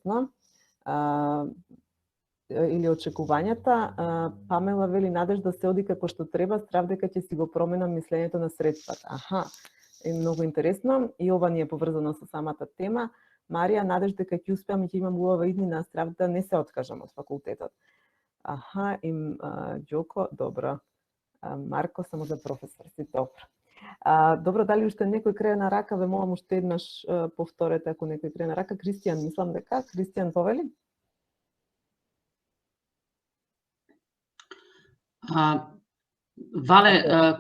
интересно. Или очекувањата, Памела вели Надеж да се оди како што треба, страв дека ќе си го променам мислењето на средствата. Аха, е многу интересно и ова ни е поврзано со самата тема. Марија, надеж дека ќе успеам и ќе имам убава иднина, страв да не се откажам од факултетот. Аха, Џоко, добро. Марко, само за професор си, добро. Добро, дали уште некој крае на рака, ве молам уште еднаш повторете ако некој крае на рака. Кристијан, мислам дека. Кристијан повели? Вале,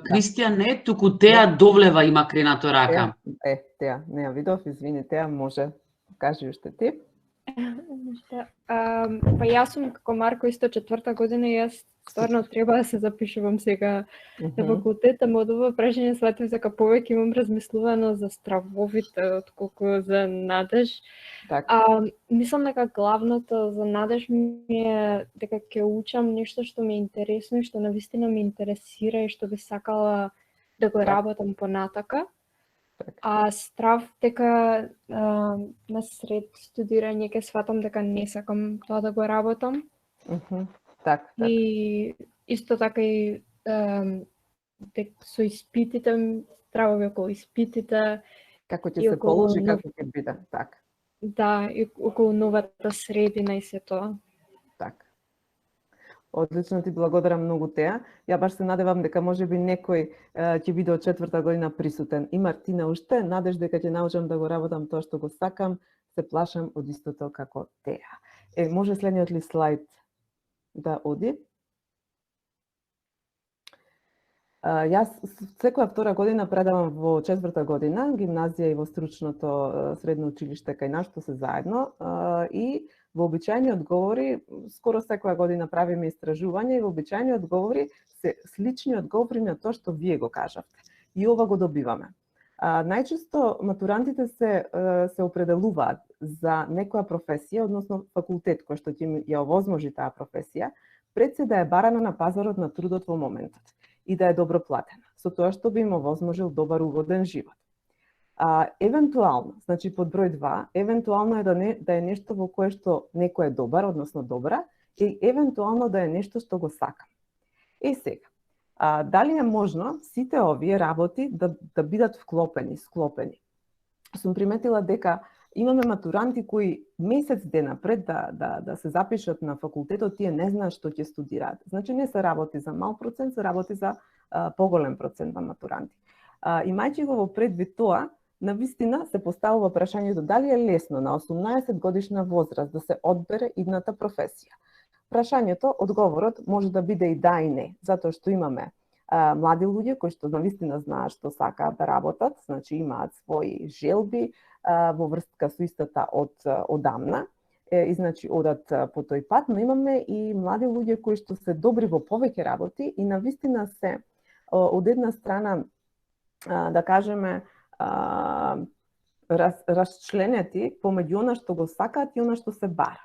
Кристијан не, туку Теа Довлева има кренато рака. Теа, не ја видов, извини, Теа, може. Кажи уште ти. Па јас сум како Марко исто 4-та година и јас стварно треба да се запишувам сега на факултет, ама од ова прашање сватив дека повеќе имам размислувано за стравовите отколку за Надеж. Мислам дека главното за Надеж ми е дека ќе учам нешто што ми е интересно и што навистина ме интересира и што би сакала да го работам понатака. Страв дека насред студирање ќе сватам дека не сакам тоа да го работам. И исто така и со испитите, стравови околу испитите. Како ќе се положи, како ќе биде, така. Да, и околу новата средина и се тоа. Така. Одлично, ти благодарам многу, Теа. Ја баш се надевам дека можеби некој ќе биде од 4-та година присутен. И Мартина уште, надеж дека ќе научам да го работам тоа што го сакам, се плашам од истото како Теа. Може следниот ли слайд да оди? Јас секоја втора година предавам во 4-та година, гимназија и во стручното средно училиште кај нас, што се заедно, и во обичајни одговори, скоро секоја година правиме истражување и во обичајни одговори се слични одговори на тоа што вие го кажавте. И ова го добиваме. Најчесто матурантите се определуваат за некоја професија, односно факултет кој што ќе ја овозможи таа професија, пред се да е барана на пазарот на трудот во моментот и да е добро платена, со тоа што би им овозможил добар угоден живот. Евентуално, значи под број 2, евентуално е да е нешто во кое што некој е добар, односно добра, и евентуално да е нешто што го сакам. Сега, дали е можно сите овие работи да бидат склопени? Сум приметила дека имаме матуранти кои месец дена пред да се запишат на факултетот, тие не знаат што ќе студираат. Значи не се работи за мал процент, се работи за поголем процент на матуранти. Имајќи го во предвид тоа, навистина се поставува прашањето дали е лесно на 18 годишна возраст да се одбере идната професија. Прашањето, одговорот може да биде и да и не, затоа што имаме млади луѓе кои што навистина знаат што сакаат да работат, значи имаат своји желби во врска со истата одамна, и значи одат по тој пат, но имаме и млади луѓе кои што се добри во повеќе работи и навистина се од една страна, да кажеме, расчленети помеѓу она што го сакаат и она што се бара.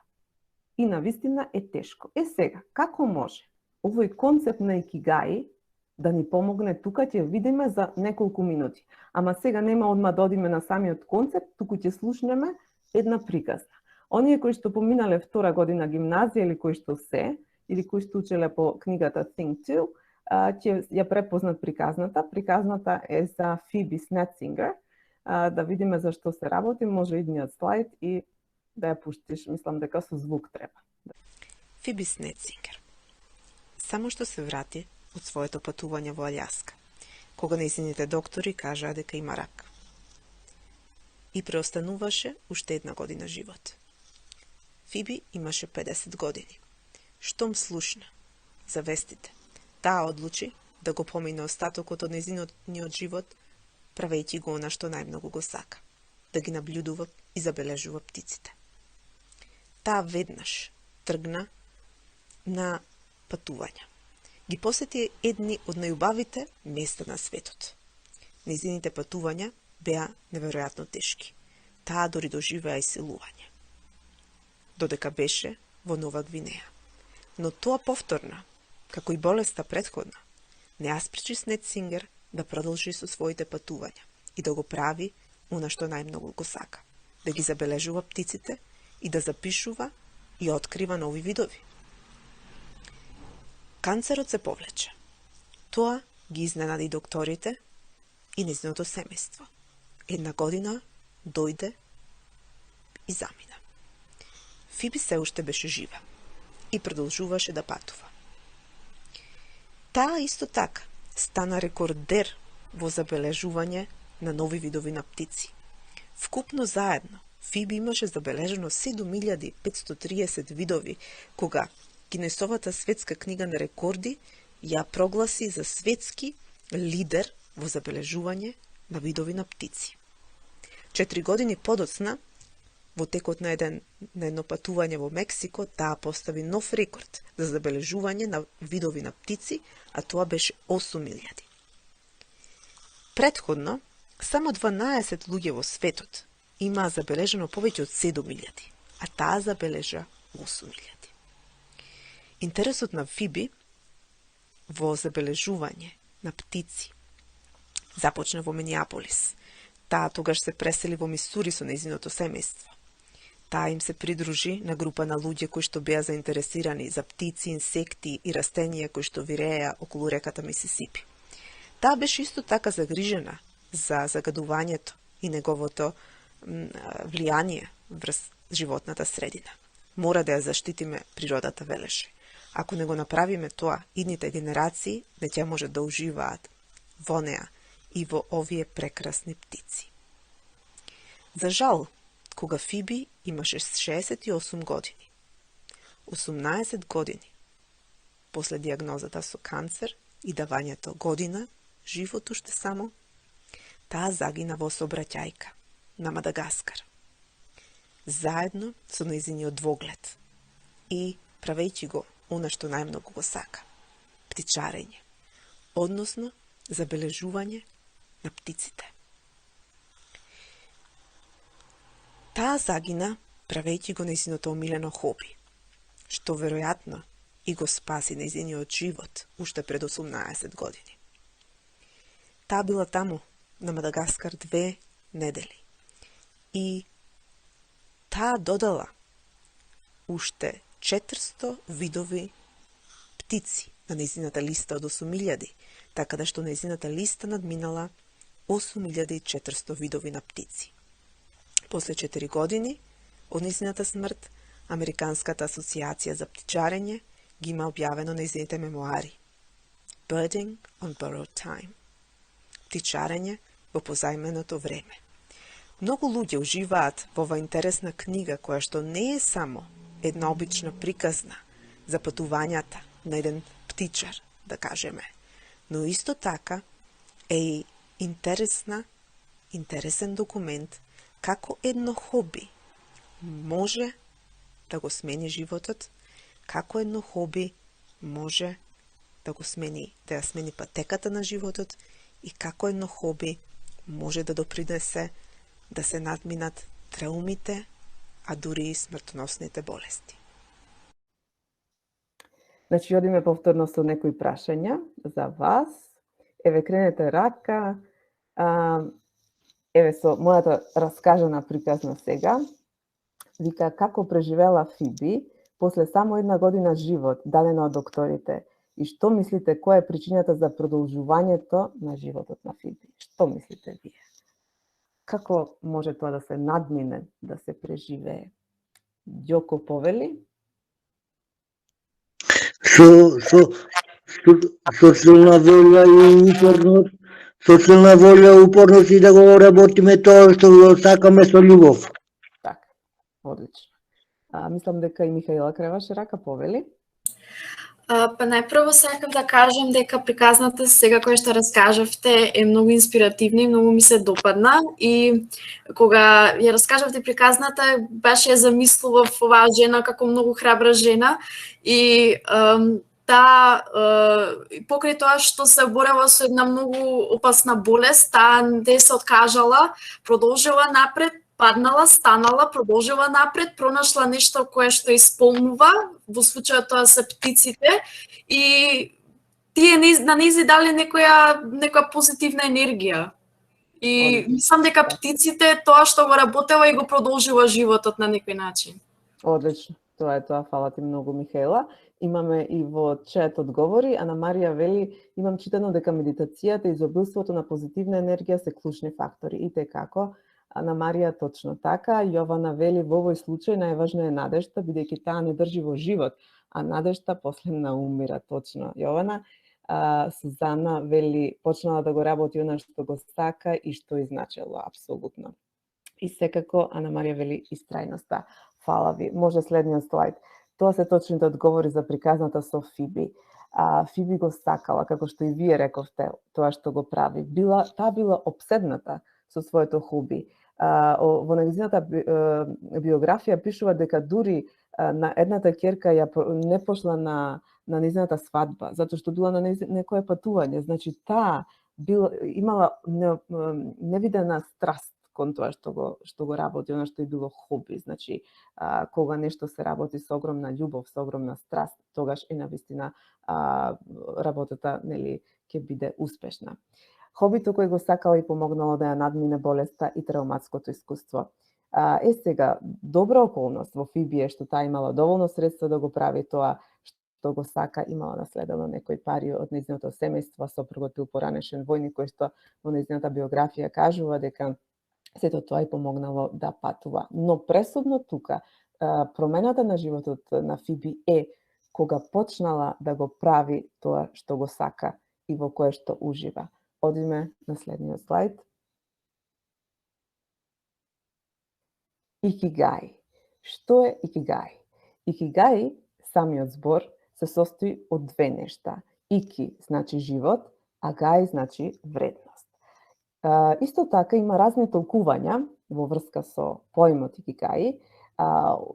И навистина е тешко. Сега, како може овој концепт на икигаи да ни помогне тука, ќе видиме за неколку минути. Ама сега нема одма да одиме на самиот концепт, туку ќе слушнеме една приказна. Оние кои што поминале втора година гимназија или кои што или кои што учеле по книгата Think Too, ќе ја препознат приказната. Приказната е за Фиби Снетсингер. Да видиме за што се работи, може идниот слайд и да ја пуштиш, мислам дека со звук треба. Фиби Снетсингер. Само што се врати од своето патување во Алјаска, кога нејзините доктори кажаа дека има рак. И преостануваше уште една година живот. Фиби имаше 50 години. Штом слушна за вестите, таа одлучи да го помине остатокот од нејзиниот живот, правејќи го она што најмногу го сака, да ги наблюдува и забележува птиците. Таа веднаш тргна на патување. Ги посети едни од најубавите места на светот. Нејзините патувања беа неверојатно тешки. Таа дори доживеа исилување. Додека беше во Нова Гвинеја. Но тоа повторна, како и болеста претходна, не ја спречи Снетсингер да продолжи со своите патувања и да го прави она што најмногу го сака, да ги забележува птиците и да запишува и открива нови видови. Канцерот се повлече. Тоа ги изненади докторите и нејзиното семејство. Една година дојде и замина. Фиби се уште беше жива и продолжуваше да патува. Таа исто така стана рекордер во забележување на нови видови на птици. Вкупно заедно Фиби имаше забележено 7530 видови, кога Гинесовата светска книга на рекорди ја прогласи за светски лидер во забележување на видови на птици. 4 години подоцна, во текот на едно патување во Мексико, таа постави нов рекорд за забележување на видови на птици, а тоа беше 8000. Претходно, само 12 луѓе во светот имаа забележено повеќе од 7000, а таа забележа 8000. Интересот на Фиби во забележување на птици започна во Минеаполис. Таа тогаш се пресели во Мисури со нејзиното семејство. Таа им се придружи на група на луѓе кои што беа заинтересирани за птици, инсекти и растенија кои што вирееа околу реката Мисисипи. Таа беше исто така загрижена за загадувањето и неговото влијание врз животната средина. Мора да ја заштитиме природата, велеше. Ако не го направиме тоа, идните генерации не ќе може да уживаат во неа и во овие прекрасни птици. За жал, кога Фиби имаше 68 години, 18 години после диагнозата со канцер и давањето година, живот уште само, таа загина во сообраќајка на Мадагаскар, заедно со нејзиниот двоглед и правејќи го она што најмногу го сака – птичарење, односно забележување на птиците. Таа загина правејќи го нејзиното омилено хоби, што веројатно и го спаси нејзиниот живот уште пред 18 години. Таа била таму на Мадагаскар 2 недели и таа додала уште 400 видови птици на нејзината листа од 8000, така да што нејзината листа надминала 8400 видови на птици. После 4 години од нејзината смрт, Американската асоциација за птичарење ги има објавено нејзините мемуари Birding on Borrowed Time. Птичарење во позајменото време. Многу луѓе уживаат во ова интересна книга која што не е само една обична приказна за патувањата на еден птичар, да кажеме, но исто така е и интересен документ како едно хоби може да го смени животот, како едно хоби може да го смени, да ја смени патеката на животот и како едно хоби може да допринесе да се надминат траумите, а дури и смртоносните болести. Значи, одиме повторно со некои прашања за вас. Еве, кренете рака. Еве, со мојата раскажана приказна сега. Вика, како преживела Фиби после само една година живот, дадена од докторите. И што мислите, која е причината за продолжувањето на животот на Фиби? Што мислите вие? Како може тоа да се надмине, да се преживее? Ѓоко повели? Со силна волја и упорност, со силна волја и упорност и да го работиме тоа што го сакаме со љубов. Така, одлично. Мислам дека и Михаила креваше рака, повели. Па најпрво сакам да кажам дека приказната сега која што раскажавте е многу инспиративна и многу ми се допадна и кога ја раскажавте приказната баш ја замислував оваа жена како многу храбра жена и покрај тоа што се борела со една многу опасна болест, таа не се откажала, продолжила напред, паднала, станала, продолжила напред, пронашла нешто кое што исполнува, во случајот тоа се птиците, и тие на нејзи дали некоја позитивна енергија. И мислам дека птиците тоа што го работела и го продолжила животот на некој начин. Одлично. Тоа е тоа. Фала ти многу, Михаела. Имаме и во чет одговори. Ана Марија вели, имам читано дека медитацијата и изобилството на позитивна енергија се клучни фактори. И како, Ана Марија, точно така. Јована вели, во овој случај најважна е надежта, бидејќи таа не држи во живот, а надежта после наумира. Точно, Јована. Сузана вели, почнала да го работи она што го сака и што изначало. Апсолутно. И секако, Ана Марија вели, истрајноста. Фала ви. Може следниот слайд. Тоа се точните одговори за приказната со Фиби. Фиби го сакала, како што и вие рековте, тоа што го прави. Таа била обседната со своето хоби. Во нејзината биографија пишува дека дури на едната ќерка ја не пошла на нејзината свадба, затоа што била на некое патување. Значи, таа имала невидена страст кон тоа што го работи, она што е било хоби. Значи, кога нешто се работи со огромна љубов, со огромна страст, тогаш е навистина работата, нели, ќе биде успешна. Хобито кој го сакала и помогнало да ја надмине болеста и травматското искуство. Сега, добра околност во Фиби е што таа имала доволно средства да го прави тоа што го сака, имала наследено некои пари од нејзиното семејство, сопругот бил поранешен војник, кој што во нејзината биографија кажува дека сето тоа и помогнало да патува. Но пресудно тука, промената на животот на Фиби е кога почнала да го прави тоа што го сака и во кое што ужива. Одиме на следниот слайд. Икигај. Што е икигај? Икигај, самиот збор, се состои од две нешта. Ики значи живот, а гај значи вредност. Исто така има разни толкувања во врска со поимот икигај.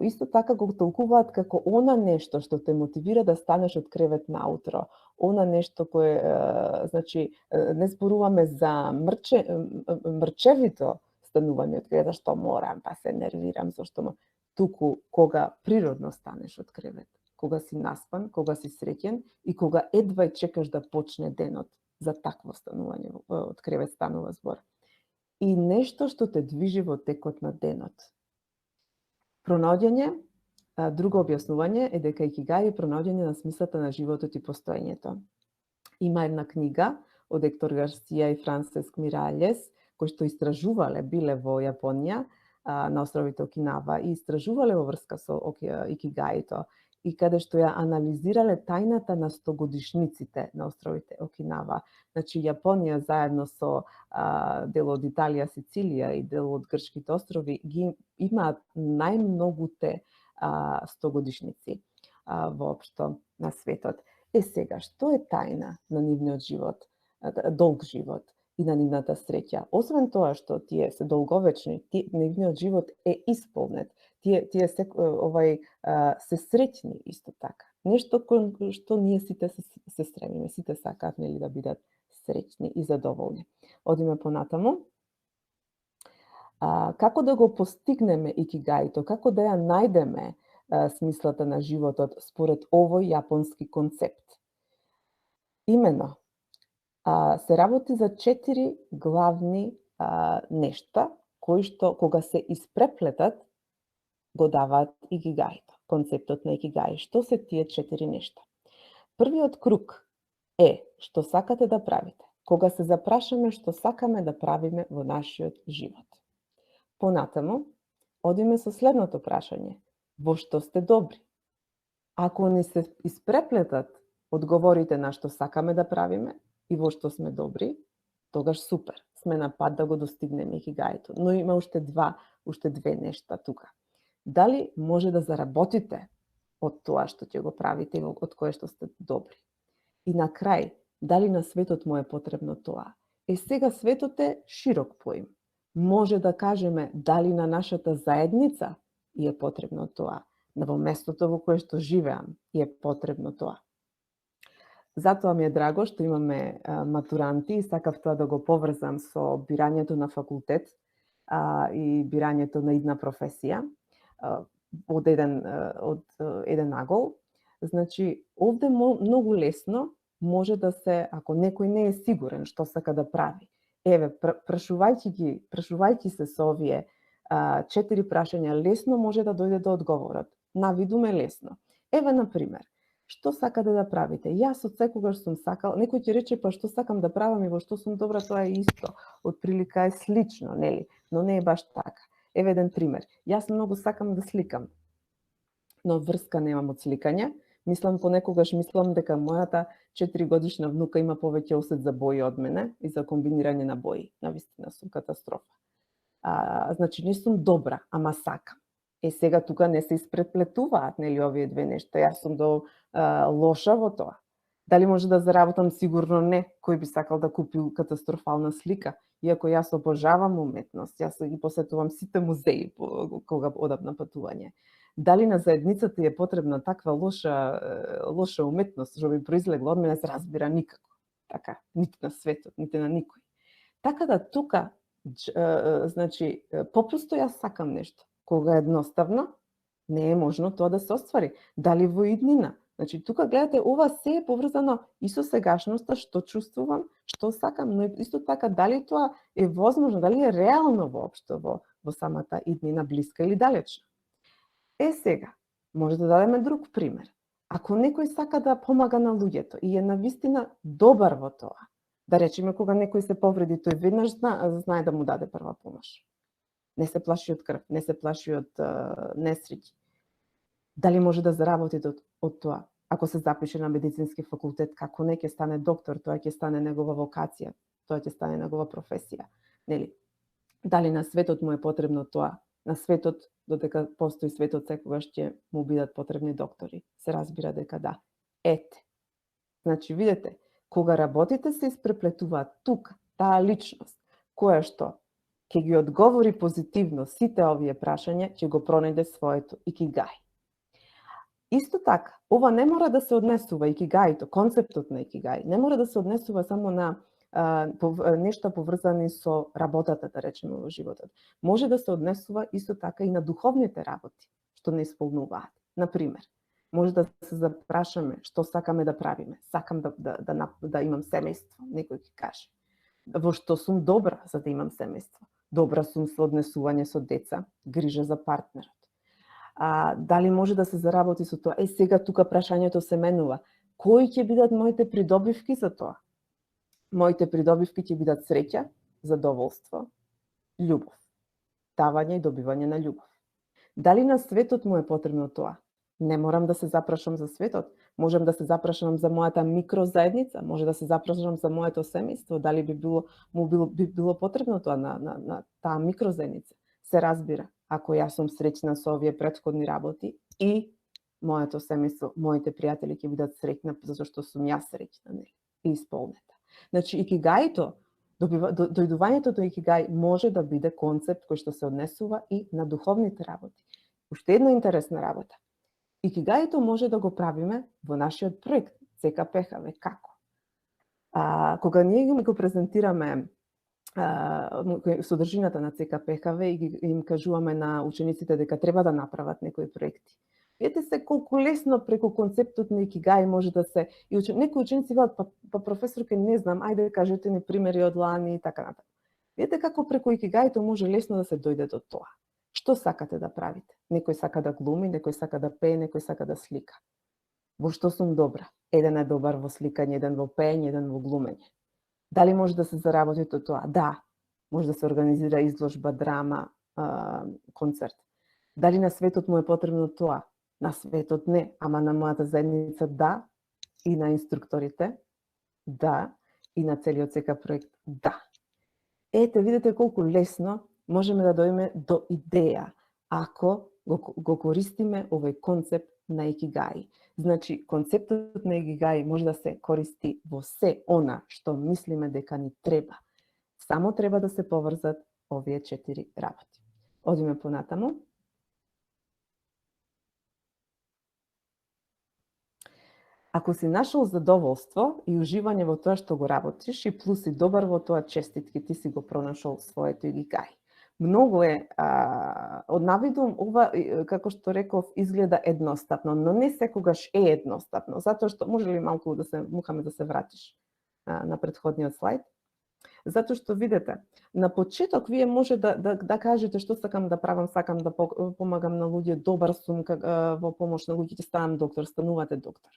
Исто така го толкуваат како она нешто што те мотивира да станеш од кревет наутро. Она нешто кое, значи, не зборуваме за мрчевито станување од кревет, што морам, па се нервирам, зашто туку кога природно станеш од кревет, кога си наспан, кога си среќен и кога едва чекаш да почне денот, за такво станување од кревет станува збор. И нешто што те движи во текот на денот. Пронаоѓање, друго објаснување е дека икигај е пронаоѓање на смислата на животот и постоењето. Има една книга од Ектор Гарсија и Франсеск Миралес, кои што истражувале, биле во Јапонија, на островите Окинава, и истражувале во врска со икигајто, и каде што ја анализирале тајната на 100-годишниците на островите Окинава. Значи, Јапонија заедно со дел од Италија, Сицилија и дел од грчките острови ги имаат најмногуте 100-годишници воопшто на светот. Сега, што е тајна на нивниот живот, долг живот и на нивната среќа? Освен тоа што тие се долговечни, нивниот живот е исполнет. Тие се среќни исто така. Нешто кон што ние сите се стремиме, сите сакаат, нели, да бидат среќни и задоволни. Одиме понатаму. Како да го постигнеме икигајто, како да ја најдеме смислата на животот според овој јапонски концепт? Имено, се работи за 4 главни нешта, кои што кога се испреплетат го даваат икигајто, концептот на икигај. Што се тие 4 нешта? Првиот круг е што сакате да правите. Кога се запрашаме што сакаме да правиме во нашиот живот. Понатаму, одиме со следното прашање. Во што сте добри? Ако ни се испреплетат одговорите на што сакаме да правиме и во што сме добри, тогаш супер, сме на пат да го достигнеме икигајто. Но има уште две нешта тука. Дали може да заработите од тоа што ќе го правите и од кое што сте добри? И на крај, дали на светот му е потребно тоа? Сега светот е широк поим. Може да кажеме дали на нашата заедница е потребно тоа, во местото во кое што живеам е потребно тоа. Затоа ми е драго што имаме матуранти и сакав тоа да го поврзам со бирањето на факултет и бирањето на идна професија од еден агол. Значи, овде многу лесно може да се, ако некој не е сигурен што сака да прави, прашувајќи се со овие 4 прашања лесно може да дојде до одговорот. Навидуме лесно. Еве, на пример, што сакате да правите? Јас од секогаш сум сакал, некој ќе рече, па што сакам да правам и во што сум добра, тоа е исто. Од прилика е слично, нели? Но не е баш така. Еве еден пример. Јас многу сакам да сликам, но врска немам од сликање. Понекогаш мислам дека мојата 4-годишна внука има повеќе осет за бои од мене и за комбинирање на бои. Навистина сум катастрофа. Значи, не сум добра, ама сакам. Сега тука не се испретплетуваат, нели, овие две нешта. Јас сум лоша во тоа. Дали може да заработам? Сигурно не. Кој би сакал да купи катастрофална слика? Иако јас обожавам уметност, јас ги посетувам сите музеи кога одам на патување. Дали на заедницата е потребна таква лоша уметност, што би произлегла од мене, се разбира никако. Така, нити на светот, нити на никој. Така да тука, значи, попросто јас сакам нешто. Кога едноставно, не е можно тоа да се оствари. Дали во иднина? Значи, тука гледате, ова се е поврзано и со сегашноста, што чувствувам, што сакам, но исто така дали тоа е возможно, дали е реално воопшто во самата иднина, блиска или далечна. Сега, може да дадеме друг пример. Ако некој сака да помага на луѓето и е навистина добар во тоа, да речеме кога некој се повреди, тој веднаш знае да му даде прва помош. Не се плаши од крв, не се плаши од несреќи. Дали може да заработи од тоа? Ако се запише на медицински факултет, како не ќе стане доктор, тоа ќе стане негова вокација, тоа ќе стане негова професија. Нели? Дали на светот му е потребно тоа? На светот, додека постои светот, секогаш ќе му бидат потребни доктори. Се разбира дека да. Ете. Значи, видете, кога работите се испреплетуваат тука, таа личност, која што ќе ги одговори позитивно сите овие прашања, ќе го пронајде своето икигај. Исто така, ова не мора да се однесува икигајто, концептот на икигај, не мора да се однесува само на нешта поврзани со работата, да речеме, во животот. Може да се однесува исто така и на духовните работи, што не исполнуваат. Например, може да се запрашаме што сакаме да правиме. Сакам да имам семејство, некој ќе каже. Во што сум добра за да имам семејство? Добра сум со однесување со деца, грижа за партнерот. Дали може да се заработи со тоа? Сега тука прашањето се менува. Кои ќе бидат моите придобивки за тоа? Моите придобивки ќе бидат среќа, задоволство, љубов. Давање и добивање на љубов. Дали на светот му е потребно тоа? Не морам да се запрашам за светот. Можам да се запрашам за мојата микрозаедница, може да се запрашам за моето семејство, дали би било потребно тоа на таа микрозаедница. Се разбира, ако јас сум среќна со овие претходни работи и моето семејство, моите пријатели ќе бидат среќни затоа што сум јас среќна и исполнета. Значи, икигајто, дојдувањето до икигај може да биде концепт кој што се однесува и на духовните работи. Уште една интересна работа. Икигајто може да го правиме во нашиот проект ЦКПХВ. Како? Кога ние го презентираме содржината на ЦКПХВ и им кажуваме на учениците дека треба да направат некои проекти. Видете се колку лесно преку концептот на икигај може да се... И некои ученици велат, па професорке, не знам, ајде кажете ни примери од лани и така натаму. Видете како преку икигајто може лесно да се дојде до тоа. Што сакате да правите? Некој сака да глуми, некој сака да пее, некој сака да слика. Во што сум добра? Еден е добар во сликање, еден во пеење, еден во глумење. Дали може да се заработи од тоа? Да. Може да се организира изложба, драма, концерт. Дали на светот му е потребно тоа? На светот не, ама на мојата заедница да, и на инструкторите да, и на целиот ЦК проект да. Ете, видите колку лесно можеме да дојдеме до идеја ако го користиме овој концепт на икигај. Значи, концептот на икигај може да се користи во се она што мислиме дека ни треба. Само треба да се поврзат овие 4 работи. Одиме понатаму. Ако си нашол задоволство и уживање во тоа што го работиш и плюс и добар во тоа, честитки, ти си го пронашол своето икигај. Многу е, од навидум, ова, како што реков, изгледа едноставно, но не секогаш е едноставно, затоа што, може ли малку да се, мухаме да се вратиш на претходниот слайд? Затоа што видете, на почеток вие може да кажете што сакам да правам, сакам да помагам на луѓе, добар сум во помош на луѓето, ставам доктор, станувате доктор.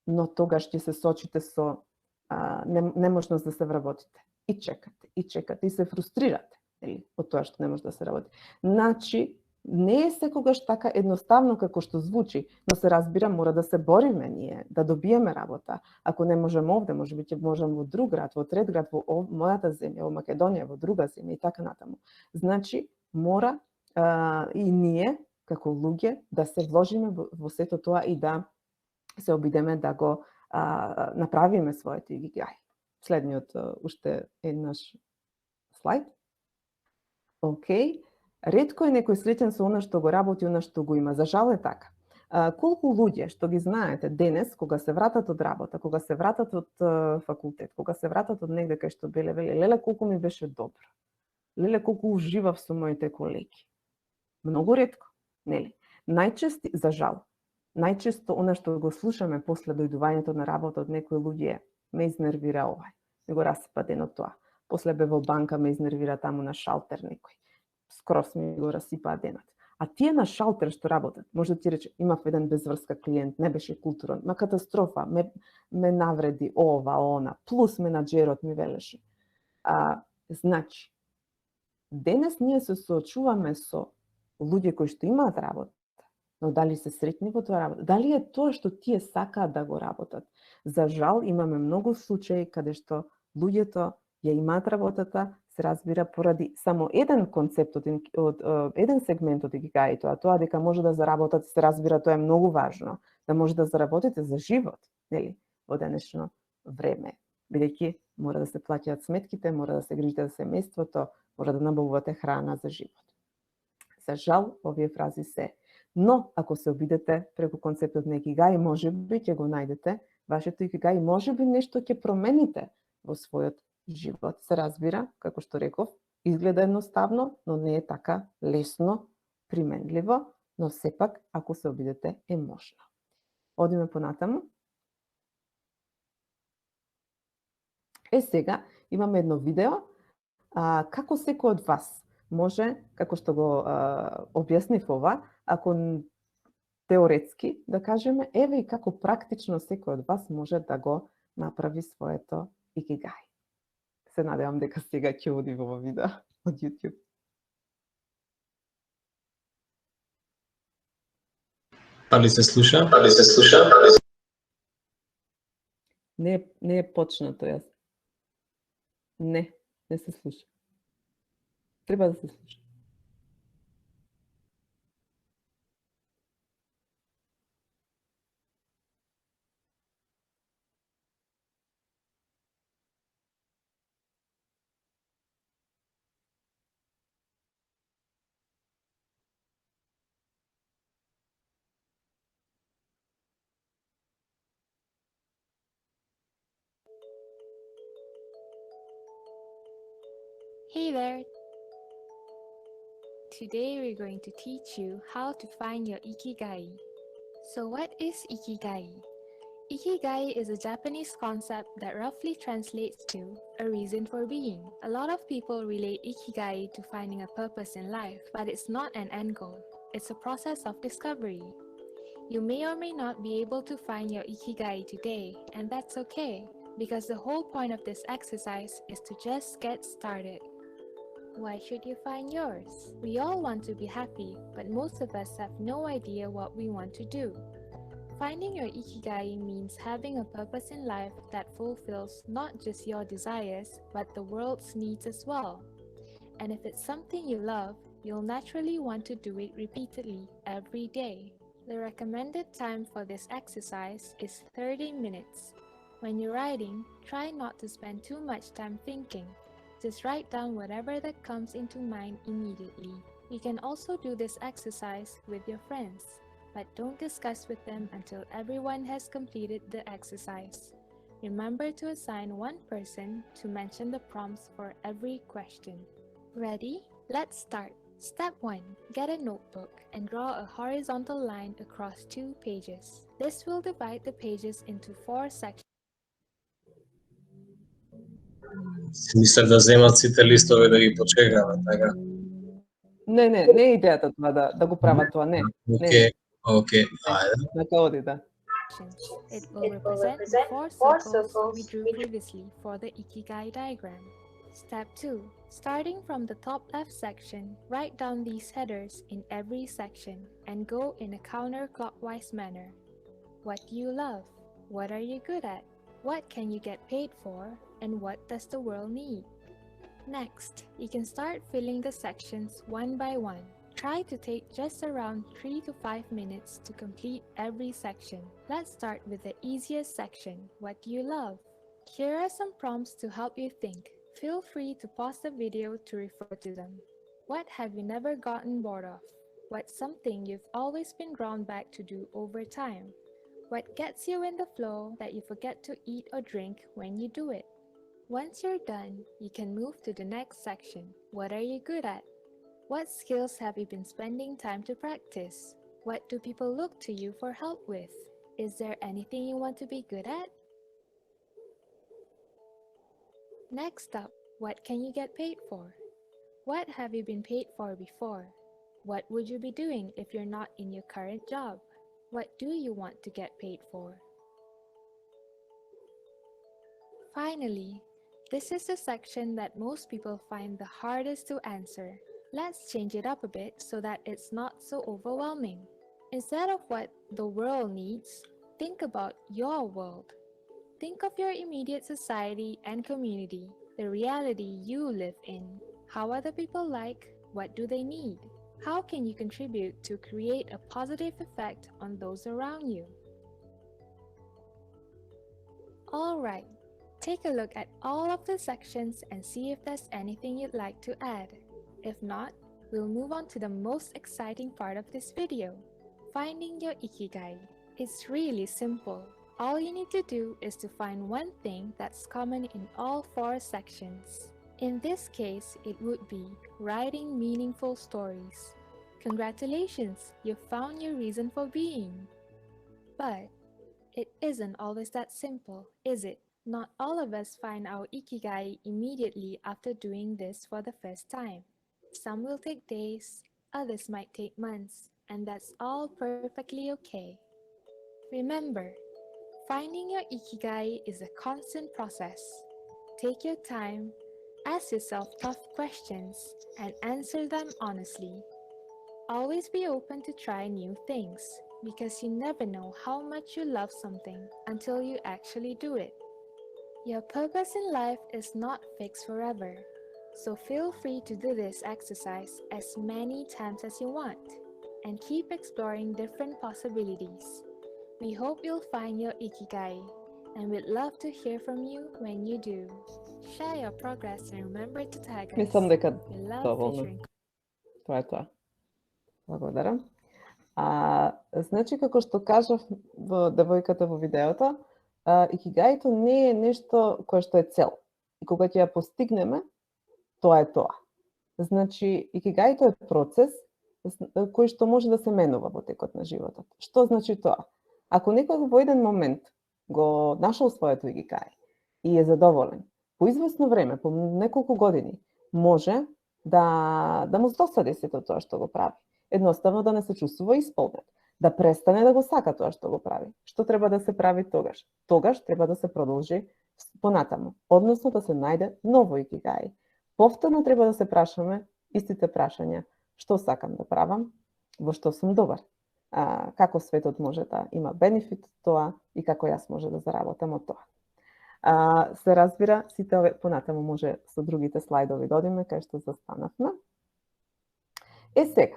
Но тогаш ќе се сочите со неможност да се вработите. И чекате, и се фрустрирате, нели, од тоа што не може да се работи. Значи, не е секогаш така едноставно како што звучи, но се разбира, мора да се бориме ние, да добиеме работа. Ако не можеме овде, можеби ќе можеме во друг град, во трет град, во мојата земја, во Македонија, во друга земја и така натаму. Значи, мора и ние, како луѓе, да се вложиме во сето тоа и да се обидеме да го направиме своето икигај. Следниот уште еднаш слайд. Океј. Ретко е некој среќен со она што го работи, она што го има. За жал е така. Колку луѓе што ги знаете денес, кога се вратат од работа, кога се вратат од факултет, кога се вратат од негде кај што вели, леле колку ми беше добро. Леле колку уживав со моите колеги. Многу ретко, нели? Најчесто, за жал, најчесто она што го слушаме после дојдувањето на работа од некои луѓе, ме изнервира овај, ме го рассипа денот тоа. После бе во банка, ме изнервира таму на шалтер некој. Скрос ми го расипаа денот. А тие на шалтер што работат, може да ти рече, имав еден безврска клиент, не беше културен, ма катастрофа, ме навреди ова, она, плюс менаџерот ми велеше. Значи, денес ние се соочуваме со луѓе кои што имаат работа, но дали се среќни во тоа работа? Дали е тоа што тие сакаат да го работат? За жал, имаме многу случаи каде што луѓето ја имаат работата, се разбира поради само еден концепт од еден сегмент од икигај, тоа дека може да заработат, се разбира, тоа е многу важно, да може да заработите за живот, нели, во денешно време, бидејќи мора да се плаќаат сметките, мора да се грижите за семејството, мора да набавувате храна за живот. За жал, овие фрази се. Но, ако се обидете преку концептот на икигај, можеби ќе го најдете вашето икигај, можеби нешто ќе промените во својот живот. Се разбира, како што реков, изгледа едноставно, но не е така лесно применливо, но сепак, ако се обидете, е можно. Одиме понатаму. Сега имаме едно видео, како секој од вас може, како што го објаснив ова, ако теоретски, да кажеме, еве и како практично секој од вас може да го направи своето икигај. Се надевам дека сега ќе оди во видео од YouTube. Дали се слуша? Не е почнато јас. Не се слуша. Треба да се слуша. Hey there! Today we're going to teach you how to find your ikigai. So what is ikigai? Ikigai is a Japanese concept that roughly translates to a reason for being. A lot of people relate ikigai to finding a purpose in life, but it's not an end goal. It's a process of discovery. You may or may not be able to find your ikigai today, and that's okay, because the whole point of this exercise is to just get started. Why should you find yours? We all want to be happy, but most of us have no idea what we want to do. Finding your ikigai means having a purpose in life that fulfills not just your desires, but the world's needs as well. And if it's something you love, you'll naturally want to do it repeatedly every day. The recommended time for this exercise is 30 minutes. When you're writing, try not to spend too much time thinking. Just write down whatever that comes into mind immediately. You can also do this exercise with your friends, but don't discuss with them until everyone has completed the exercise. Remember to assign one person to mention the prompts for every question. Ready? Let's start. Step 1. Get a notebook and draw a horizontal line across 2 pages. This will divide the pages into 4 sections. Си мислев да земат сите листови да ги почекават, така? Не е идејата тоа да го прават тоа, не. Окей, окей, ајде. Нека оди, да. It will represent the 4 circles we drew previously for the Ikigai diagram. Step 2. Starting from the top left section, write down these headers in every section and go in a counterclockwise manner. What do you love? What are you good at? What can you get paid for? And what does the world need? Next, you can start filling the sections one by one. Try to take just around 3 to 5 minutes to complete every section. Let's start with the easiest section. What do you love? Here are some prompts to help you think. Feel free to pause the video to refer to them. What have you never gotten bored of? What's something you've always been drawn back to do over time? What gets you in the flow that you forget to eat or drink when you do it? Once you're done, you can move to the next section. What are you good at? What skills have you been spending time to practice? What do people look to you for help with? Is there anything you want to be good at? Next up, what can you get paid for? What have you been paid for before? What would you be doing if you're not in your current job? What do you want to get paid for? Finally, this is the section that most people find the hardest to answer. Let's change it up a bit so that it's not so overwhelming. Instead of what the world needs, think about your world. Think of your immediate society and community, the reality you live in. How are the people like? What do they need? How can you contribute to create a positive effect on those around you? All right, take a look at all of the sections and see if there's anything you'd like to add. If not, we'll move on to the most exciting part of this video, finding your Ikigai. It's really simple. All you need to do is to find one thing that's common in all 4 sections. In this case, it would be writing meaningful stories. Congratulations, you found your reason for being. But it isn't always that simple, is it? Not all of us find our Ikigai immediately after doing this for the first time. Some will take days, others might take months, and that's all perfectly okay. Remember, finding your Ikigai is a constant process. Take your time, ask yourself tough questions, and answer them honestly. Always be open to try new things, because you never know how much you love something until you actually do it. Your purpose in life is not fixed forever, so feel free to do this exercise as many times as you want, and keep exploring different possibilities. We hope you'll find your Ikigai, and we'd love to hear from you when you do. Share your progress and remember to tag us. Мислам дека We love доволно. featuring Тоа е тоа. Благодарам. Значи, како што кажав во девојката во видеото, икигаито не е нешто кое што е цел. И кога ќе ја постигнеме, тоа е тоа. Значи, икигаито е процес кој што може да се менува во текот на животот. Што значи тоа? Ако некој во еден момент го нашол своето икигај и е задоволен, по известно време, по неколку години, може да му досади сето тоа што го прави. Едноставно да не се чувствува исполнет, да престане да го сака тоа што го прави. Што треба да се прави тогаш? Тогаш треба да се продолжи понатаму, односно да се најде ново икигај. Повторно треба да се прашаме истите прашања. Што сакам да правам? Во што сум добар? Како светот може да има бенефит од тоа и како јас може да заработам од тоа? Се разбира, сите овие понатаму може со другите слайдови да одиме кај што застанавме. Сега,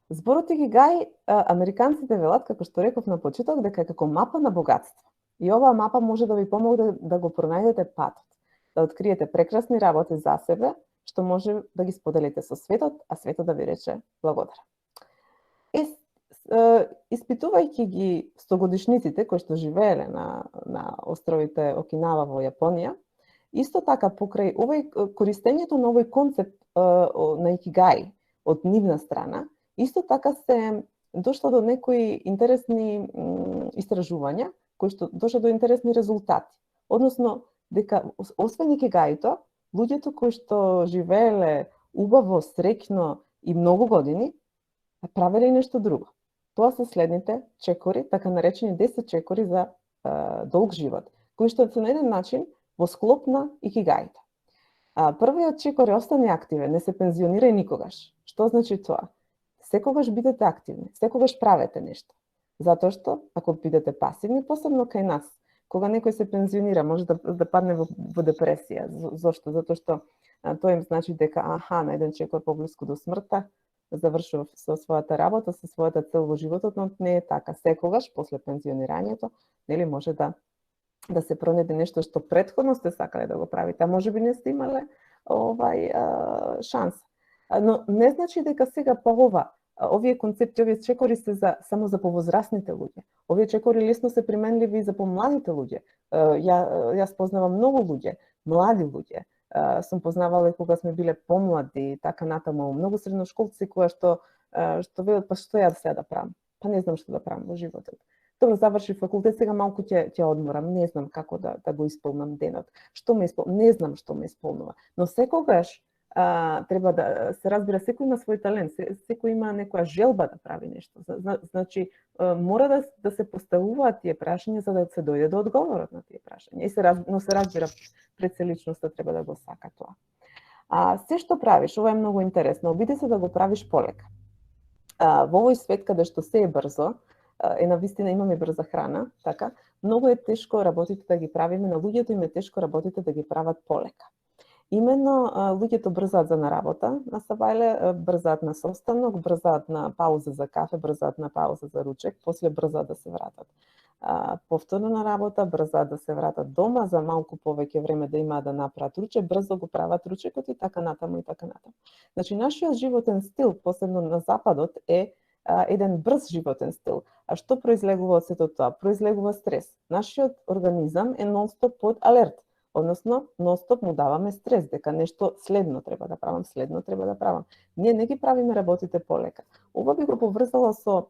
зборот икигај, американците велат, како што реков на почеток, дека е како мапа на богатство. И оваа мапа може да ви помогне да го пронајдете патот, да откриете прекрасни работи за себе, што може да ги споделите со светот, а светот да ви рече благодарам. Испитувајќи ги стогодишниците кои што живееле на островите Окинава во Јапонија, исто така покрај користењето на овој концепт на икигај од нивна страна, исто така се дошло до некои интересни истражувања, кои што дошла до интересни резултати. Односно, дека освен икегаито, луѓето кои што живееле убаво, среќно и многу години, правеле и нешто друго. Тоа се следните чекори, така наречени 10 чекори за долг живот, кои што се на еден начин во склоп на икегаито. Првиот чекор е остани активен, не се пензионирај никогаш. Што значи тоа? Секогаш бидете активни, секогаш правете нешто. Затоа што, ако бидете пасивни, посебно кај нас, кога некој се пензионира, може да падне во депресија. Зошто? Затоа што тоа им значи дека на еден чекор поблиску до смртта, завршува со својата работа, со својата цел во животот, но не е така. Секогаш, после пензионирањето, нели може да се пронајде нешто што претходно сте сакале да го правите, а можеби не сте имале шанс. Но не значи дека сега по овие концепти, овие чекори се само за повозрастните луѓе. Овие чекори лесно се применливи и за помладите луѓе. Јас познавам многу луѓе, млади луѓе. Сум познавала и кога сме биле помлади и така натаму, многу средношколци кои што велат, па што ја сега да правам? Па не знам што да правам во животот. Добро, заврши факултет, сега малку ќе одморам, не знам како да го исполнам денот. Не знам што ме исполнува. Но секогаш треба да се разбира, секој има свој талент, секој има некоја желба да прави нешто. Значи, мора да се поставуваат тие прашања за да се дојде до одговорот на тие прашања. Но се разбира, пред се личноста треба да го сака тоа. Се што правиш, ова е многу интересно, обиди се да го правиш полека. Во овој свет каде што се е брзо, навистина имаме брза храна, така, многу е тешко работите да ги правиме, на луѓето им е тешко работите да ги прават полека. Именно луѓето брзаат за на работа на Сабајле, брзаат на состанок, брзаат на пауза за кафе, брзаат на пауза за ручек, после брзаат да се вратат повторно на работа, брзаат да се вратат дома, за малку повеќе време да имаат да направат ручек, брзо го прават ручекот и така натаму и така натаму. Значи, нашиот животен стил, посебно на Западот, е еден брз животен стил. А што произлегува од сето тоа? Произлегува стрес. Нашиот организам е нон-стоп под алерт. Односно, нон-стоп му даваме стрес, дека нешто следно треба да правам, следно треба да правам. Ние не ги правиме работите полека. Ова би го поврзала со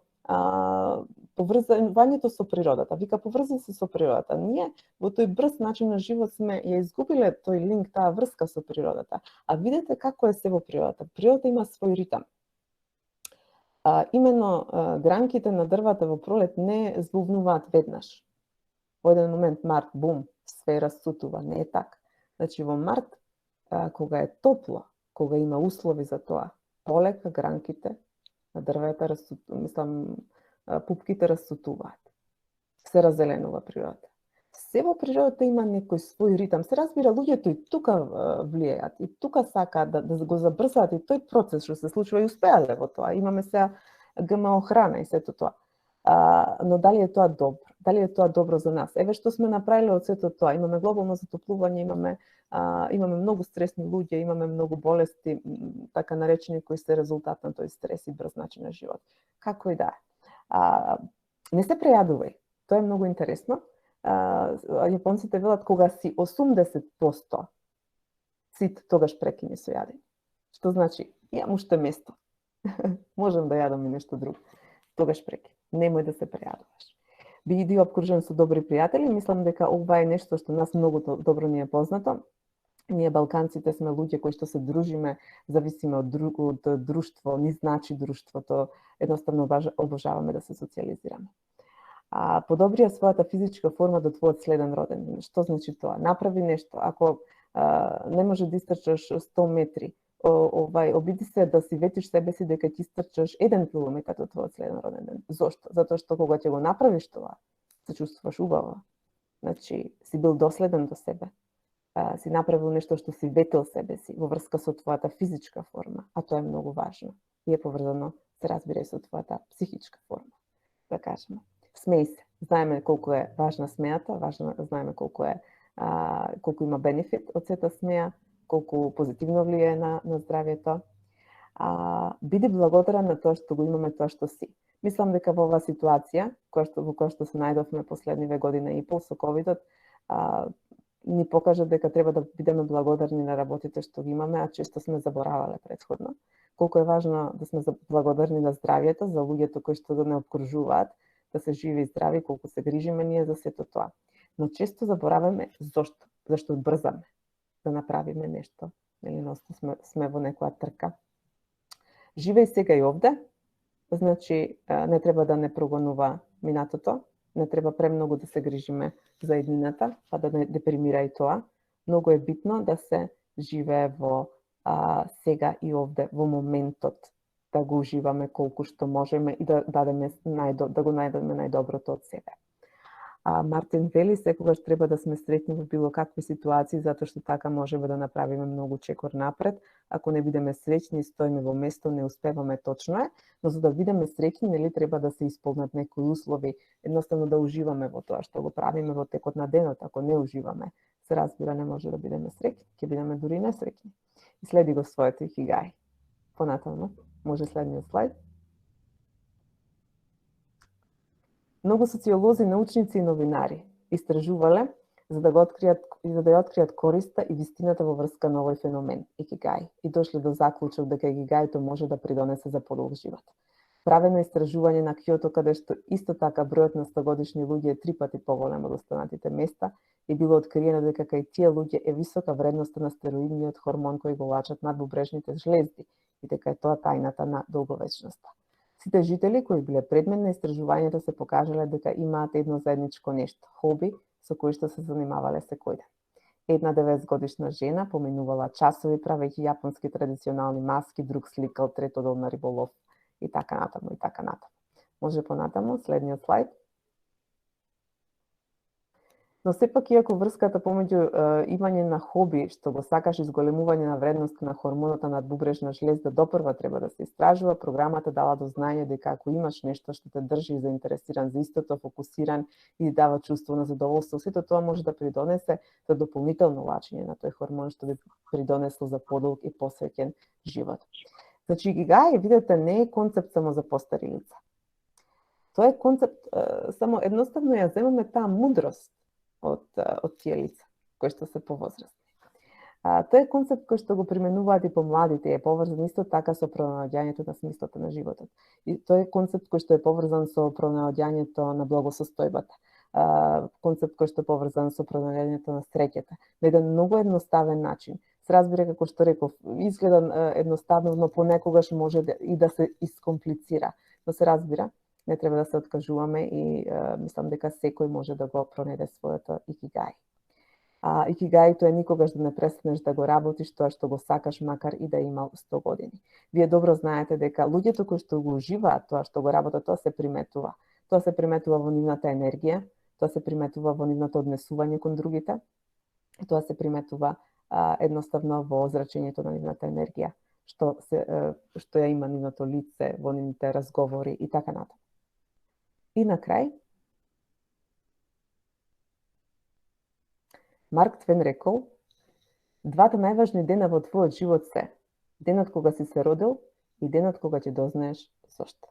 поврзањето со природата. Вика, поврзај се со природата. Ние во тој брз начин на живот сме ја изгубиле тој линк, таа врска со природата. А видете како е се во природата. Природата има свој ритам. Именно гранките на дрвата во пролет не збувнуваат веднаш. Во еден момент март, бум, све рассутува, не е така. Значи во март, кога е топло, кога има услови за тоа, полека гранките на дрвета пупките рассутуваат. Се раззеленува природата. Се во природата има некој свој ритам. Се разбира, луѓето и тука влијаат, и тука сакаат да го забрзаат и тој процес што се случува и успеале во тоа. Имаме сега ГМО храна и сето тоа. Но дали е тоа добро? Дали е тоа добро за нас? Еве што сме направиле од сето тоа. Имаме глобално затоплување, имаме многу стресни луѓе, имаме многу болести, така наречени, кои се резултат на тој стрес и брз начин на живот. Како и да е. Не се прејадувај. Тоа е многу интересно. Јапонците велат, кога си 80% сит, тогаш прекини со јадење. Што значи, имам уште место. Можам да јадам и нешто друго. Тогаш прекини. Немој да се прејадуваш. Биди обкружен со добри пријатели, мислам дека ова е нешто што нас многу добро ни е познато. Ние балканците сме луѓе кои што се дружиме, зависиме од друштво, ни значи друштвото, едноставно обожаваме да се социјализираме. Подобрија својата физичка форма до твојот следен роден. Што значи тоа? Направи нешто. Ако не може да истрчаш 100 метри, обиди се да си ветиш себе си дека ќе истрчаш 1 километар до твојот следен роден ден. Зошто? Затоа што кога ќе го направиш тоа, се чувствуваш убаво. Значи, си бил доследен до себе. Си направил нешто што си ветил себе си во врска со твојата физичка форма, а тоа е многу важно. И е поврзано, се разбира, и со твојата психичка форма, да кажеме. Смеј се. Знаеме колку е важна смејата, знаеме колку има бенефит од сета смеја, колку позитивно влијае на здравјето. Биди благодарен на тоа што го имаме, тоа што си. Мислам дека во оваа ситуација, во која што се најдовме последниве година и пол со ковидот, ни покажа дека треба да бидеме благодарни на работите што ги имаме, а често сме заборавале претходно. Колку е важно да сме благодарни на здравјето, за луѓето кои што не обкружуваат, да се живи и здрави, колку се грижиме ние за сето тоа. Но често забораваме зошто. зашто брзаме да направиме нешто, или сме во некоја трка. Живеј сега и овде, значи не треба да не прогонува минатото, не треба премногу да се грижиме за иднината, па да не депримира и тоа. Многу е битно да се живее во сега и овде, во моментот, да го уживаме колку што можеме и да дадеме да го најдеме најдоброто од себе. Мартин вели, секогаш треба да сме среќни во било какви ситуации, затоа што така можеме да направиме многу чекор напред. Ако не бидеме среќни и стоиме во место, не успеваме, точно е, но за да бидеме среќни, нели треба да се исполнат некои услови, едноставно да уживаме во тоа што го правиме во текот на денот. Ако не уживаме, се разбира, не може да бидеме среќни, ќе бидеме дури несреќни. И следи го своето икигај. Понатаму, може следниот слайд. Многу социолози, научници и новинари истражувале за да ја откријат користа и вистината во врска на овој феномен икигај и дошле до заклучок дека икигајто може да придонесе за подолг живот. Правено истражување на Кјото, каде што исто така бројот на 100-годишни луѓе е 3 пати поголем од останатите места и било откриено дека кај тие луѓе е висока вредноста на стероидниот хормон кој го лачат надбубрежните жлезди и дека е тоа тајната на долговечноста. Сите жители кои биле предмет на истражувањето се покажале дека имаат едно заедничко нешто – хоби со кои што се занимавале секој ден. Една 90-годишна жена поминувала часови правејќи јапонски традиционални маски, друг сликал, трет одел на риболов и така натаму и така натаму. Може понатаму, следниот слайд. Но сепак, иако врската помеѓу имање на хоби, што го сакаш, изголемување на вредноста на хормоната надбубрежна жлезда допрва треба да се истражува, програмата дала до знаење дека ако имаш нешто што те држи заинтересиран за истото, фокусиран и дава чувство на задоволство, сето тоа може да придонесе за дополнително лачење на тој хормон што би придонесло за подолг и посреќен живот. Значи, икигај, видите, не е концепт само за постари лица. Тоа е концепт, само едноставно ја земаме таа мудрост од тие лица, кои што се повозрастни. Тоа е концепт кој што го применуваат и помладите, е поврзан исто така со пронаоѓањето на смислото на животот. И тоа е концепт кој што е поврзан со пронаоѓањето на благосостојбата. Концепт кој што е поврзан со пронаоѓањето на среќата. На еден многу едноставен начин. Се разбира, како што реков, изгледа едноставно, но понекогаш може и да се искомплицира. Но се разбира, не треба да се откажуваме и мислам дека секој може да го пронајде своето икигај. Икигајто е никогаш да не престанеш да го работиш тоа што го сакаш, макар и да имал 100 години. Вие добро знаете дека луѓето кои што го уживаат тоа што го работат, тоа се приметува. Тоа се приметува во нивната енергија, тоа се приметува во нивното однесување кон другите, и тоа се приметува едноставно во озрачењето на нивната енергија, што ја има нивното лице, во нивните разговори и така натаму. И на крај, Марк Твен рекол, двата најважни дена во твојот живот се денот кога си се родил и денот кога ќе дознаеш зошто.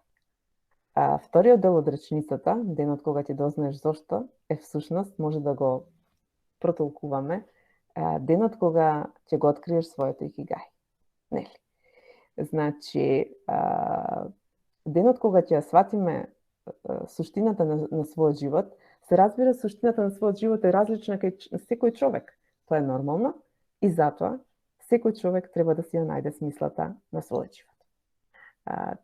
Вториот дел од реченицата, денот кога ќе дознаеш зошто, е всушност, може да го протолкуваме, денот кога ќе го откриеш своето икигај. Нели? Значи, денот кога ќе ја сватиме суштината на својот живот, се разбира, суштината на својот живот е различна кај секој човек. Тоа е нормално и затоа секој човек треба да си ја најде смислата на својот живот.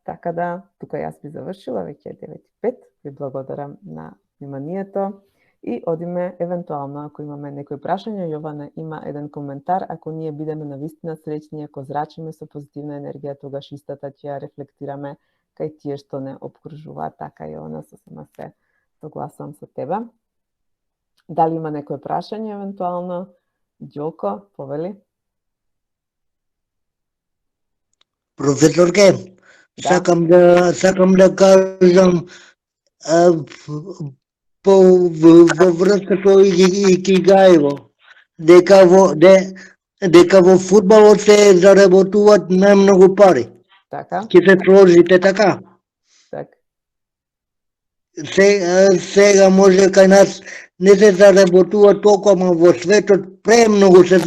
Така да, тука јас би завршила, веќе е 9:05. Ви благодарам на вниманието и одиме евентуално, ако имаме некои прашања. Јована има еден коментар: ако ние бидеме навистина среќни, ако зрачиме со позитивна енергија, тогаш истата ќе ја рефлектираме кај тие што не обкружуваат. Така и она, сосема се согласувам со тебе. Дали има некој прашање евентуално? Ѓоко, повели. Професорке, сакам да кажам во врска со икигајво, дека во фудбалот се заработуваат најмногу пари. Така. Ќе се сложите така? Така. Сега може кај нас не се заработува толку, ама во светот премногу се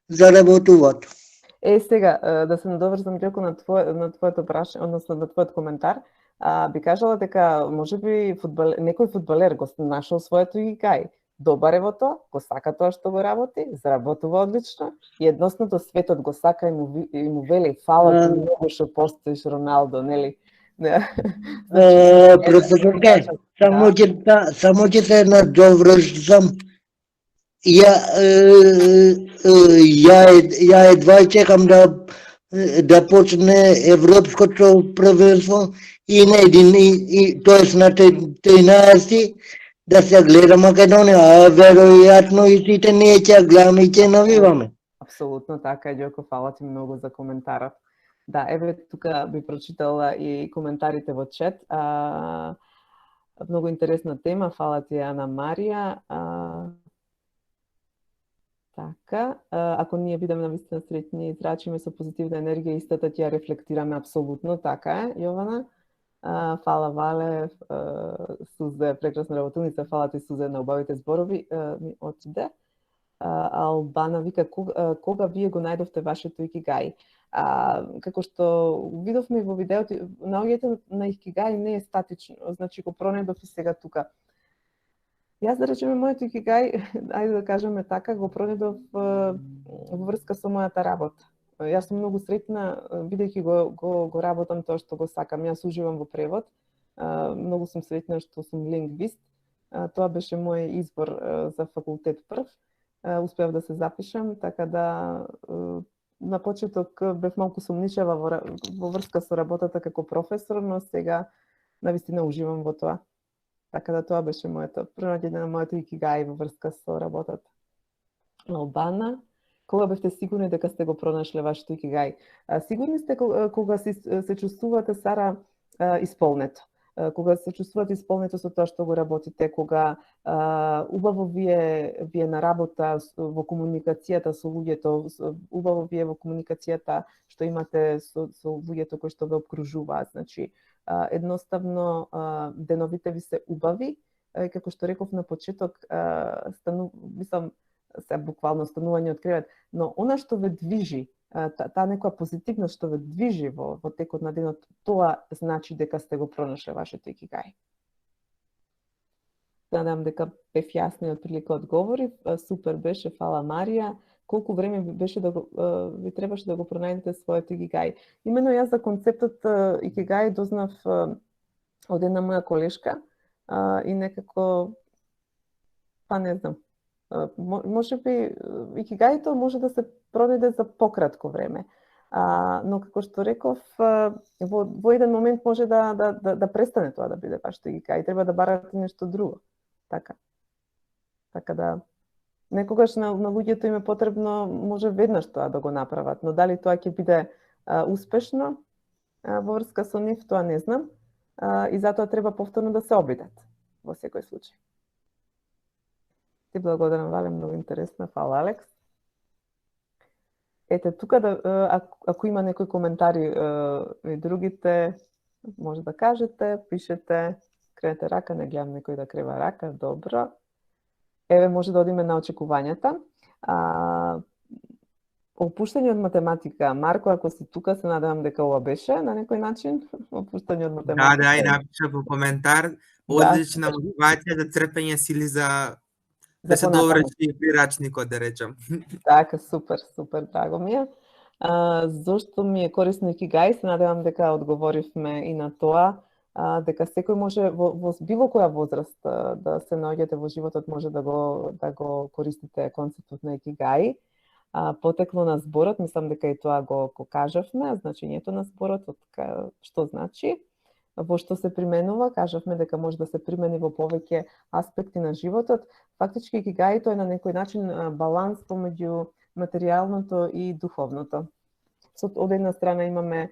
заработуваат. Сега, да се надоврзам леко на твоето прашање, односно на твојот коментар, би кажала дека можеби некој фудбалер го нашол своето икигај. добар е во тоа, го сака тоа што го работи, заработува одлично и едноставно светот го сака и му вели фала ти многу што постоиш, Роналдо, нели? Професорке, само ќе се надовршам. Ја едва чекам да почне Европското првенство и на тоест на 13 да се гледа Македонија, а веројатно и сите ние ќе гледаме и ќе навиваме. Апсолутно така е, Ѓоко, фала ти многу за коментарот. Да, еве тука би прочитала и коментарите во чет. Многу интересна тема, фала ти Ана Марија. Така, ако ние бидеме навистина среќни и зрачиме со позитивна енергија, истата ќе ја рефлектираме апсолутно, така е, Јована. Фала Вале, Сузе, прекрасна работилница, фала ти Сузе на убавите зборови, ми отиде. Албана вика, кога вие го најдовте вашето икигаи? Како што видовме во видеото, наоѓање на икигаи не е статично, значи го пронајдов и сега тука. Јас да речеме моето икигаи, ајде да кажеме така, го пронајдов во врска со мојата работа. Јас сум многу среќна, бидејќи го работам тоа што го сакам. Јас уживам во превод, многу сум среќна што сум лингвист. Тоа беше мој избор за факултет прв. Успеав да се запишам, така да на почеток бев малку сумничава во врска со работата како професор, но сега навистина уживам во тоа. Така да тоа беше моето пронаѓање на моето икигаи во врска со работата. Албана, кога бевте сигурни дека сте го пронашле вашето икигаи? Сигурни сте кога се чувствувате, Сара, исполнето. Кога се чувствувате исполнето со тоа што го работите, кога убаво ви е на работа во комуникацијата со луѓето, убаво ви е во комуникацијата што имате со луѓето кои што ве обкружуваат. Значи, едноставно деновите ви се убави, како што реков на почеток, мислам, се буквално станување од кревет, но она што ве движи, таа некоја позитивност што ве движи во текот на денот, тоа значи дека сте го пронашле вашето икигаи. Надам дека бев јасна и отприлика одговорив. Супер беше, фала Марија. Колку време беше ви требаше да го пронајдете своето икигаи? Имено јас за концептот икигаи дознав од една моја колешка и некако, па не знам, може би икигаито може да се пронајде за пократко време. Но како што реков, во еден момент може да престане тоа да биде вашето икигаи, треба да барате нешто друго. Така да некогаш на луѓето им е потребно, може веднаш тоа да го направат, но дали тоа ќе биде успешно во врска со нив, тоа не знам. И затоа треба повторно да се обидат во секој случај. Ти благодарам, Вале, многу интересна. Фала, Алекс. Ете, тука, ако има некои коментари и другите, може да кажете, пишете, кренете рака, не гледам некој да крева рака, добро. Еве, може да одиме на очекувањата. Опуштање од математика. Марко, ако си тука, се надевам дека ова беше на некој начин. Опуштање од математика. Да, и напиша во коментар. Одлична мотивација за црпење сили за да се доврши прирачникот, да речам. Така, супер, драго ми е. Зошто ми е корисно икигаи, се надевам дека одговоривме и на тоа, дека секој може во било која возраст да се наоѓате во животот, може да го користите концептот на икигаи. Потекло на зборот, мислам дека и тоа го кажавме, значењето на зборот, што значи, во што се применува, кажавме дека може да се примени во повеќе аспекти на животот. Фактички икигаито е на некој начин баланс помеѓу материјалното и духовното. Од една страна имаме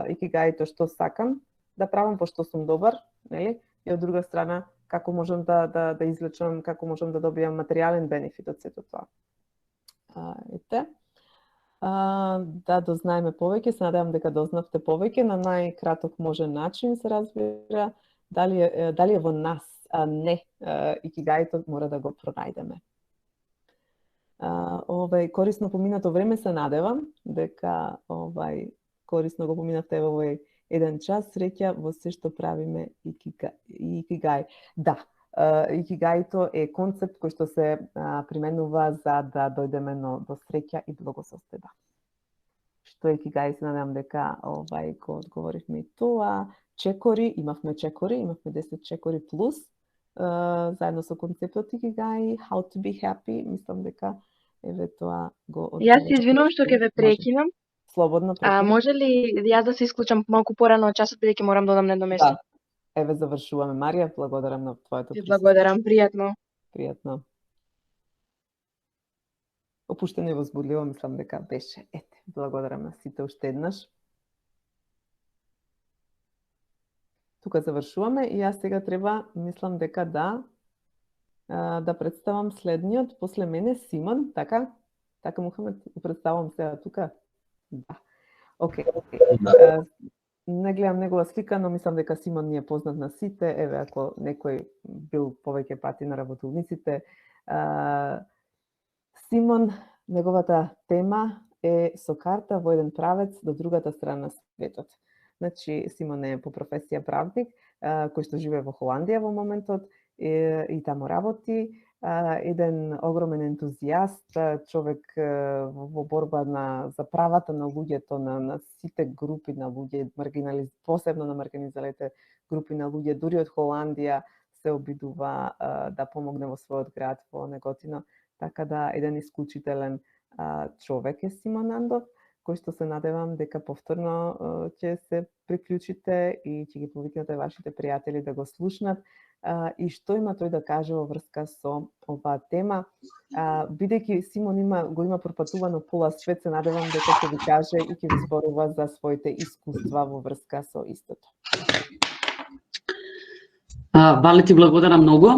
икигаито што сакам да правам, пошто сум добар, нели? И од друга страна како можам да извлечам, како можам да добијам материјален бенефит од сето тоа. Ете. Да дознаеме повеќе, се надевам дека дознавте повеќе, на најкраток можен начин се разбира, дали е во нас, а не икигаито мора да го пронајдеме. Корисно поминато време, се надевам дека корисно го поминавте во овој еден час, среќа во се што правиме икигаи. Да, Икигаито е концепт кој што се применува за да дојдеме до среќа и благосостојба. Што е икигаи, се надевам дека го одговоривме и тоа. Чекори, имавме 10 чекори плюс, заедно со концептот икигаи, how to be happy, мислам дека еве тоа го одговоривме. Јас се извинувам што ќе ве прекинам. Слободно прекинам. Може ли јас да се исклучам малку порано од часот, бидејќи морам да одам на едно место? Да. Еве завршуваме. Марија, благодарам на твоето Ви благодарам, пријатно. Пријатно. Опуштено и возбудливо, мислам дека беше. Ете, благодарам на сите уште еднаш. Тука завршуваме и јас сега треба, мислам дека да представам следниот, после мене Симон, така? Така, Мухамед, представам сега тука? Да. Океј. Не гледам негова слика, но мислам дека Симон ни е познат на сите. Еве, ако некој бил повеќе пати на работилниците. Симон, неговата тема е со карта во еден правец до другата страна на светот. Значи, Симон е по професија правник, кој што живее во Холандија во моментот и таму работи. Еден огромен ентузијаст, човек во борба за правата на луѓето, на сите групи на луѓе, посебно на маргинализираните групи на луѓе, дури од Холандија се обидува да помогне во својот град, во Неготино. Така да, еден исклучителен човек е Симон Андов, кој што се надевам дека повторно ќе се приклучите и ќе ги повикнете вашите пријатели да го слушнат. И што има тој да каже во врска со оваа тема. Бидејќи Симон го има пропатувано пола свет, се надевам дека ќе ви каже и ќе ви зборува за своите искуства во врска со истото. Вали, ти благодарам многу.